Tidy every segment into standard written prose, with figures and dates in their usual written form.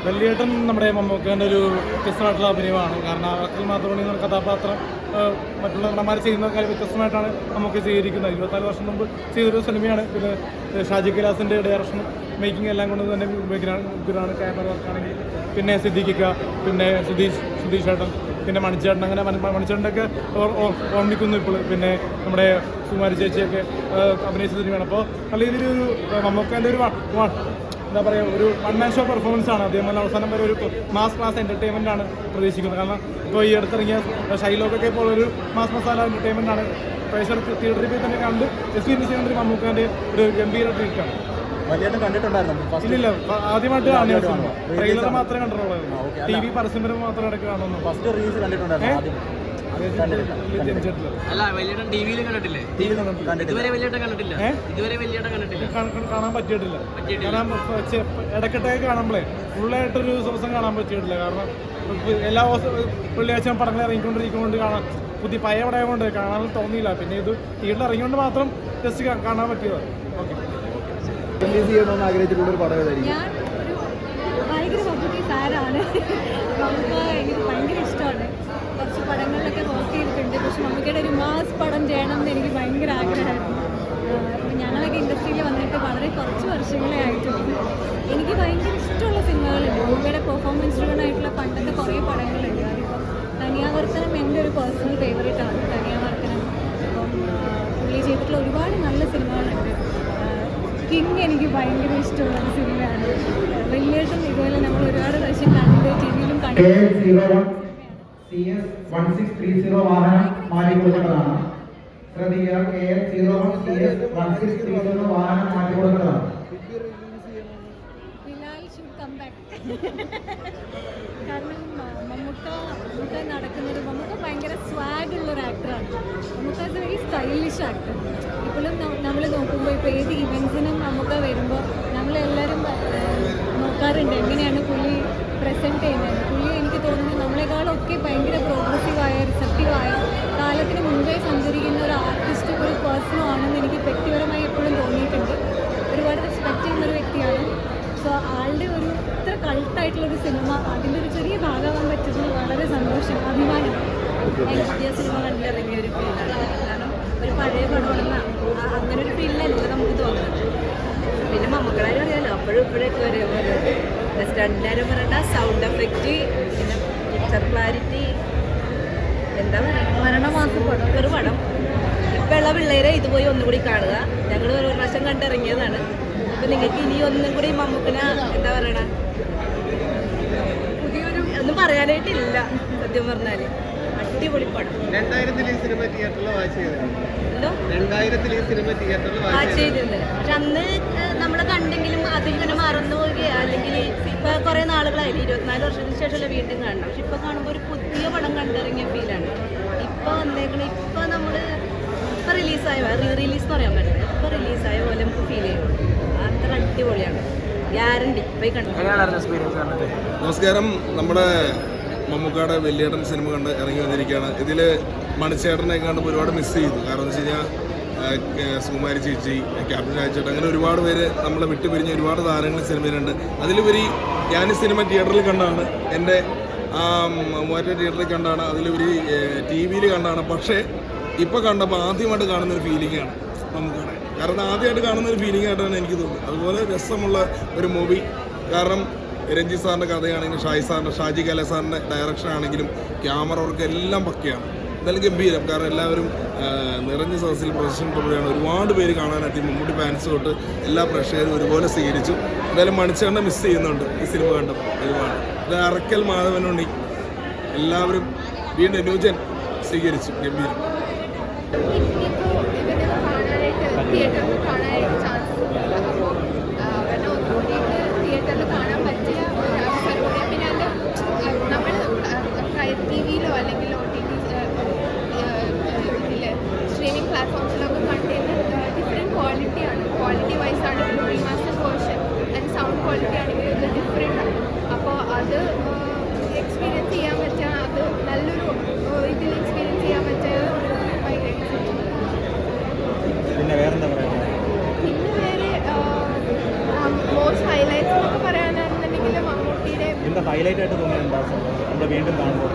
വെള്ളിയേട്ടൻ നമ്മുടെ മമ്മൂക്കേൻ്റെ ഒരു വ്യത്യസ്തമായിട്ടുള്ള അഭിനയമാണ്. കാരണം അഖിൽ മാധവണി എന്ന കഥാപാത്രം മറ്റുള്ള നടന്മാർ ചെയ്യുന്ന കാര്യം വ്യത്യസ്തമായിട്ടാണ് നമുക്ക് ചെയ്തിരിക്കുന്നത്. 24 വർഷം മുമ്പ് ചെയ്തൊരു സിനിമയാണ്. പിന്നെ ഷാജി കൈലാസിൻ്റെ ഡയറക്ഷനും മേക്കിംഗ് എല്ലാം കൊണ്ട് തന്നെ ഉഗ്രാണ്. ക്യാമറ വർക്കാണെങ്കിൽ പിന്നെ സിദ്ദിഖിക്ക, പിന്നെ സുധീഷ് ചേട്ടൻ, പിന്നെ മണിച്ചേട്ടൻ, അങ്ങനെ മണിച്ചേട്ടൻ്റെയൊക്കെ ഓർമ്മിക്കുന്നു ഇപ്പോൾ. പിന്നെ നമ്മുടെ സുമാരി ചേച്ചിയൊക്കെ അഭിനയിച്ച സിനിമയാണ്. അപ്പോൾ നല്ല രീതിയിലൊരു മമ്മൂക്കേൻ്റെ ഒരു എന്താ പറയുക, ഒരു വൺ മാൻ ഷോ പെർഫോമൻസ് ആണ്. അതേപോലെ അവസാനം വരെ ഒരു മാസ് ക്ലാസ് എൻ്റർടൈൻമെൻ്റ് ആണ് പ്രതീക്ഷിക്കുന്നത്. കാരണം ഇപ്പോൾ ഈ അടുത്തിറങ്ങിയ ഷൈലോക്കൊക്കെ ഇപ്പോൾ ഒരു മാസ് മസാല എൻ്റർടൈൻമെൻ്റ് ആണ്. പ്രേക്ഷകർ തിയേറ്ററിൽ പോയി തന്നെ കണ്ട് എക്സ്പീരിയൻസ് ചെയ്യുന്ന ഒരു മമ്മൂക്കാൻ്റെ ഒരു ഗംഭീര ട്രീറ്റാണ്. ഇല്ലില്ല, ആദ്യമായിട്ട് കാണുന്ന ട്രെയിലർ മാത്രമേ കണ്ടിട്ടുള്ളൂ. TV പരസ്യം മാത്രമേ ഇടയ്ക്ക് കാണുന്നു. കാണാൻ പറ്റിയിട്ടില്ല. കാരണം ഇടയ്ക്കിട്ടൊക്കെ കാണുമ്പോഴേ ഫുള്ളായിട്ടൊരു ദിവസം കാണാൻ പറ്റിയിട്ടില്ല. കാരണം എല്ലാ വെള്ളിയാഴ്ച പടങ്ങൾ ഇറങ്ങിക്കൊണ്ടിരിക്കുന്നുണ്ട്. കാണാൻ പുതിയ പഴയ പടയം കൊണ്ട് കാണാൻ തോന്നിയില്ല. പിന്നെ ഇത് തിയേറ്ററിൽ ഇറങ്ങിക്കൊണ്ട് മാത്രം ജസ്റ്റ് കാണാൻ പറ്റിയതാണ്. ഓക്കെ, റിലീസ് ചെയ്യണമെന്ന് ആഗ്രഹിച്ചിട്ടുള്ള ഒരു പടം ഏതായിരിക്കും? ഞാൻ ഭയങ്കര മമ്മൂട്ടി ഫാനാണ്. നമുക്ക് എനിക്ക് ഭയങ്കര ഇഷ്ടമാണ്. കുറച്ച് പടങ്ങളിലൊക്കെ വർക്ക് ചെയ്തിട്ടുണ്ട്. പക്ഷെ മമ്മൂട്ടിയുടെ ഒരു മാസ് പടം ചെയ്യണം എന്ന് എനിക്ക് ഭയങ്കര ആഗ്രഹമായിരുന്നു. ഞങ്ങളൊക്കെ ഇൻഡസ്ട്രിയിൽ വന്നിട്ട് വളരെ കുറച്ച് വർഷങ്ങളെ ആയിട്ടുള്ളൂ. എനിക്ക് ഭയങ്കര ഇഷ്ടമുള്ള സിനിമകളുണ്ട്. മമ്മൂട്ടിയുടെ പെർഫോമൻസ് ഡ്രിവൺ ആയിട്ടുള്ള പണ്ടത്തെ കുറേ പടങ്ങളുണ്ട്. അതിപ്പോൾ തനിയാവർത്തനം എൻ്റെ ഒരു പേഴ്സണൽ ഫേവറേറ്റാണ്. തനിയാവർത്തനം അപ്പം പുള്ളി ചെയ്തിട്ടുള്ള ഒരുപാട് നല്ല സിനിമകളുണ്ട്. കിങ് എനിക്ക് ഭയങ്കര ഇഷ്ടമുള്ള ഒരു സിനിമയാണ്. വെള്ളിയേട്ടൻ ഇതുപോലെ നമ്മൾ ഒരുപാട് പ്രാവശ്യം കണ്ടിട്ട് ടിവിയിലും CS1630 വാഹനം മാറ്റിക്കൊടുക്കുന്നതാണ്. ശ്രദ്ധിക്കുക, KS01CS1630 വാഹനം മാറ്റിക്കൊടുക്കുന്നതാണ്. കാരണം മമ്മൂക്ക നടക്കുന്നത്, മമ്മൂക്ക ഭയങ്കര സ്വാഗ് ഉള്ളൊരു ആക്ടറാണ്. Mammukka is very stylish actor. ഇപ്പോഴും നമ്മൾ നോക്കുമ്പോൾ ഇപ്പോൾ ഏത് ഇവൻസിനും മമ്മൂക്ക വരുമ്പോൾ നമ്മളെല്ലാവരും നോക്കാറുണ്ട് എങ്ങനെയാണ് പുള്ളി പ്രസൻറ്റ് ചെയ്യുന്നത്. പുള്ളി എനിക്ക് തോന്നുന്നു നമ്മളെക്കാളൊക്കെ ഭയങ്കര പ്രോഗ്രസീവായ, റിസപ്റ്റീവായ, കാലത്തിന് മുൻപേ സഞ്ചരിക്കുന്ന ഒരു ആർട്ടിസ്റ്റ്, ഒരു പേഴ്സണും ആണെന്ന് എനിക്ക് വ്യക്തിപരമായി എപ്പോഴും തോന്നിയിട്ടുണ്ട്. ഒരുപാട് റെസ്പെക്റ്റ് ചെയ്യുന്നൊരു വ്യക്തിയാണ്. സോ ആളുടെ ഒരു ഇത്ര കൾട്ടായിട്ടുള്ളൊരു സിനിമ, അതിൻ്റെ ഒരു ചെറിയ ഭാഗമാകാൻ പറ്റുന്നത് വളരെ സന്തോഷം, അഭിമാനം. പുതിയ സിനിമ കണ്ടിറങ്ങിയ ഒരു ഫീലാണ്. കാരണം ഒരു പഴയ പടമാണെന്ന് അങ്ങനെ ഒരു ഫീലിനല്ല നമുക്ക് തോന്നുന്നത്. പിന്നെ മമ്മൂക്കളാരും അറിയാമല്ലോ, അപ്പോഴും ഇപ്പോഴൊക്കെ ഒരേപോലെ സ്റ്റണ്ടാരും പറയേണ്ട സൗണ്ട് എഫക്റ്റ്, പിന്നെ പിക്ചർ ക്ലാരിറ്റി, എന്താ പറയുക, മരണമാസം പടം, ഒരു പടം. ഇപ്പോൾ ഉള്ള പിള്ളേരെ ഇതുപോയി ഒന്നുകൂടി കാണുക. ഞങ്ങൾ ഒരു പ്രാവശ്യം കണ്ടിറങ്ങിയതാണ്. അപ്പോൾ നിങ്ങൾക്ക് ഇനി ഒന്നും കൂടി മമ്മൂക്കിനെ എന്താ പറയണ, പുതിയൊരു ഒന്നും പറയാനായിട്ടില്ല. സത്യം പറഞ്ഞാൽ അടിപൊളി പടം. 2000 ഈ സിനിമ തിയേറ്ററിൽ വാച്ച് ചെയ്തിട്ടുണ്ട്. വാച്ച് ചെയ്തിട്ടുണ്ട്. പക്ഷെ അന്ന് നമ്മൾ കണ്ടെങ്കിലും അതിങ്ങനെ മറന്നു പോവുകയോ അല്ലെങ്കിൽ ഇപ്പൊ കുറെ നാളുകളായില്ല, 24 വർഷത്തിന് ശേഷമല്ലേ വീണ്ടും കാണണം. പക്ഷെ ഇപ്പൊ കാണുമ്പോൾ ഒരു പുതിയ പടം കണ്ടിറങ്ങിയ ഫീലാണ് ഇപ്പൊ വന്നേക്കണ. ഇപ്പൊ നമ്മള് ഇപ്പൊ റിലീസായ റിലീസ് എന്ന് പറയാൻ പറ്റില്ല, ഇപ്പൊ റിലീസായ പോലെ നമുക്ക് ഫീൽ ചെയ്യും. അത്ര അടിപൊളിയാണ്, ഗ്യാരണ്ടി. പോയി കണ്ടു. നമസ്കാരം. നമ്മുടെ മമ്മൂക്കയുടെ വെള്ളിയേട്ടൻ സിനിമ കണ്ട് ഇറങ്ങി വന്നിരിക്കുകയാണ്. ഇതിൽ മണിച്ചേട്ടനെ കണ്ടപ്പോൾ ഒരുപാട് മിസ് ചെയ്തു. കാരണം എന്ന് വെച്ച് കഴിഞ്ഞാൽ സുകുമാരി ചേച്ചി, ക്യാപ്റ്റൻ രാജേട്ടൻ, അങ്ങനെ ഒരുപാട് പേര് നമ്മളെ വിട്ടുപിരിഞ്ഞ ഒരുപാട് താരങ്ങൾ സിനിമയിലുണ്ട്. അതിലുപരി ഞാൻ ഈ സിനിമ തിയേറ്ററിൽ കണ്ടാണ്, എൻ്റെ മൂവാറ്റ തിയേറ്ററിൽ കണ്ടാണ്, അതിലുപരി TV കണ്ടാണ്. പക്ഷേ ഇപ്പോൾ കണ്ടപ്പോൾ ആദ്യമായിട്ട് കാണുന്നൊരു ഫീലിംഗാണ് മമ്മൂക്കയുടെ. കാരണം ആദ്യമായിട്ട് കാണുന്നൊരു ഫീലിംഗ് ആയിട്ടാണ് എനിക്ക് തോന്നുന്നത്. അതുപോലെ രസമുള്ള ഒരു മൂവി. കാരണം രഞ്ജിത്ത് സാറിൻ്റെ കഥയാണെങ്കിലും, ഷാജി കൈലാസ് സാറിൻ്റെ ഡയറക്ഷൻ ആണെങ്കിലും, ക്യാമറ വർക്ക് എല്ലാം പക്കയാണ്. എന്തായാലും ഗംഭീരം. കാരണം എല്ലാവരും നിറഞ്ഞ സദസ്സിൽ പ്രൊസഷൻ തുടരുകയാണ്. ഒരുപാട് പേര് കാണാനെത്തി. മമ്മൂട്ടി ഫാൻസ് തൊട്ട് എല്ലാ പ്രേക്ഷകരും ഒരുപോലെ സ്വീകരിച്ചു. എന്തായാലും മണിച്ചേട്ടനെ മിസ് ചെയ്യുന്നുണ്ട് ഈ സിനിമ കണ്ടപ്പോൾ ഒരുപാട്. അത് അറക്കൽ മാധവനുണ്ണി എല്ലാവരും വീണ്ടും ന്യൂജൻ സ്വീകരിച്ചു. ഗംഭീരം. ടിവിയിലോ അല്ലെങ്കിൽ സ്ട്രീമിംഗ് പ്ലാറ്റ്ഫോംസിലൊക്കെ കണ്ടുകഴിഞ്ഞാൽ ഡിഫറെൻറ്റ് ക്വാളിറ്റിയാണ്. ക്വാളിറ്റി വൈസ് ആണെങ്കിൽ remaster version and sound quality ആണെങ്കിൽ ഇത് ഡിഫറെൻ്റ് ആണ്. അപ്പോൾ അത് എക്സ്പീരിയൻസ് ചെയ്യാൻ പറ്റുക, അത് നല്ലൊരു ഇതിൽ എക്സ്പീരിയൻസ് ചെയ്യാൻ പറ്റുക ഭയങ്കര. പിന്നെ വേറെന്താ പറയുക? ഹൈലൈറ്റ് ആയിട്ട് തോന്നിയിട്ടുണ്ടോ എന്താ വീണ്ടും കാണുമ്പോൾ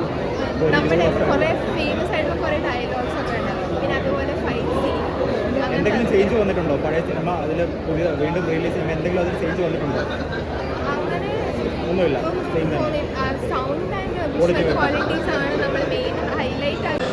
നമ്മുടെ കുറേ ഫേമസ് ആയിട്ടുള്ള കുറേ ഡയലോഗ്സ് ഒക്കെ ഉണ്ടാവും. പിന്നെ അതുപോലെ ഫൈറ്റ് എന്തെങ്കിലും ചേഞ്ച് വന്നിട്ടുണ്ടോ പഴയ സിനിമ അതിൽ പുതിയ വീണ്ടും റിലീസ് ചെയ്യുമ്പോൾ എന്തെങ്കിലും അതിൽ ചേഞ്ച് വന്നിട്ടുണ്ടോ? അങ്ങനെ ഒന്നുമില്ല, സെയിം തന്നെ. സൗണ്ട് ആൻഡ് വിഷ്വൽ ക്വാളിറ്റീസ് ആണ് നമ്മൾ മെയിൻ ഹൈലൈറ്റ് ആക്കി.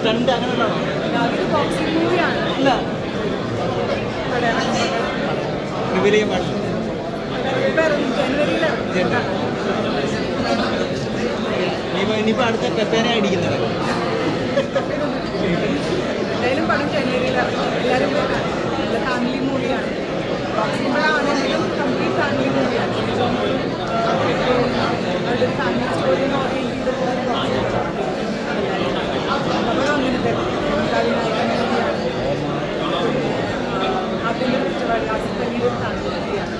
സ്റ്റണ്ട് അങ്ങനെയുള്ളതാണോ? റിവീൽ ചെയ്യാൻ പാടില്ല. ഇനിയിപ്പോൾ അടുത്ത പെപ്പേനെ അടിക്കുന്നത് എന്തായാലും പടം ജനുവരിയിലാണ്. എല്ലാവരും ഫാമിലി മൂവിയാണ്. ആണെങ്കിലും കംപ്ലീറ്റ് ഫാമിലി മൂവിയാണ്. ഒരു ഫാമിലി സ്റ്റോറി ഓറിയൻറ്റ് ചെയ്ത് പോകുന്ന അങ്ങനത്തെ അതിനായി ആഭ്യന്തര കുറ്റവാളി ആസിഫ് അലിയുടെ ഫാമിലി മൂവിയാണ്.